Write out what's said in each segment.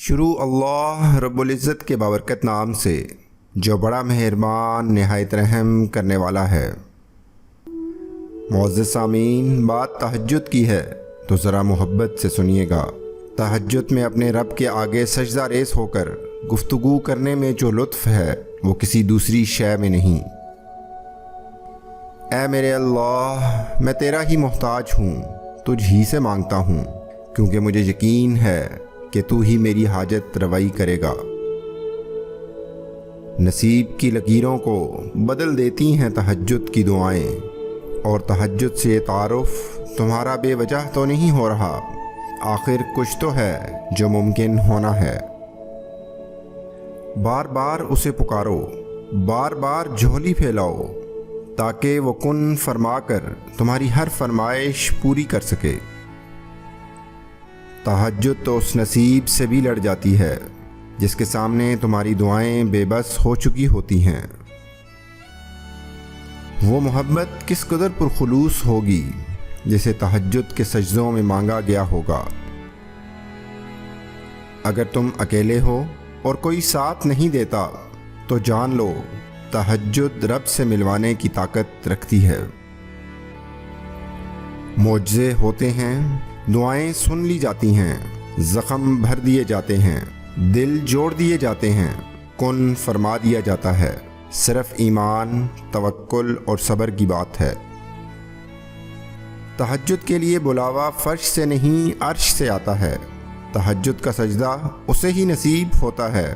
شروع اللہ رب العزت کے بابرکت نام سے جو بڑا مہربان نہایت رحم کرنے والا ہے۔ معزز سامعین، بات تہجد کی ہے تو ذرا محبت سے سنیے گا۔ تہجد میں اپنے رب کے آگے سجدہ ریز ہو کر گفتگو کرنے میں جو لطف ہے وہ کسی دوسری شے میں نہیں۔ اے میرے اللہ، میں تیرا ہی محتاج ہوں، تجھ ہی سے مانگتا ہوں، کیونکہ مجھے یقین ہے کہ تو ہی میری حاجت روائی کرے گا۔ نصیب کی لکیروں کو بدل دیتی ہیں تہجد کی دعائیں، اور تہجد سے یہ تعارف تمہارا بے وجہ تو نہیں ہو رہا، آخر کچھ تو ہے جو ممکن ہونا ہے۔ بار بار اسے پکارو، بار بار جھولی پھیلاؤ، تاکہ وہ کن فرما کر تمہاری ہر فرمائش پوری کر سکے۔ تہجد تو اس نصیب سے بھی لڑ جاتی ہے جس کے سامنے تمہاری دعائیں بے بس ہو چکی ہوتی ہیں۔ وہ محبت کس قدر پرخلوص ہوگی جسے تہجد کے سجدوں میں مانگا گیا ہوگا۔ اگر تم اکیلے ہو اور کوئی ساتھ نہیں دیتا تو جان لو تہجد رب سے ملوانے کی طاقت رکھتی ہے۔ معجزے ہوتے ہیں، دعائیں سن لی جاتی ہیں، زخم بھر دیے جاتے ہیں، دل جوڑ دیے جاتے ہیں، کن فرما دیا جاتا ہے۔ صرف ایمان، توکل اور صبر کی بات ہے۔ تہجد کے لیے بلاوا فرش سے نہیں عرش سے آتا ہے۔ تہجد کا سجدہ اسے ہی نصیب ہوتا ہے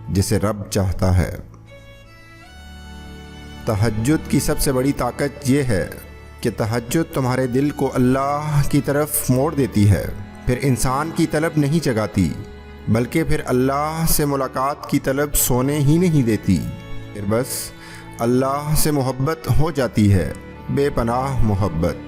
جسے رب چاہتا ہے۔ تہجد کی سب سے بڑی طاقت یہ ہے کہ تہجد تمہارے دل کو اللہ کی طرف موڑ دیتی ہے، پھر انسان کی طلب نہیں جگاتی، بلکہ پھر اللہ سے ملاقات کی طلب سونے ہی نہیں دیتی، پھر بس اللہ سے محبت ہو جاتی ہے، بے پناہ محبت۔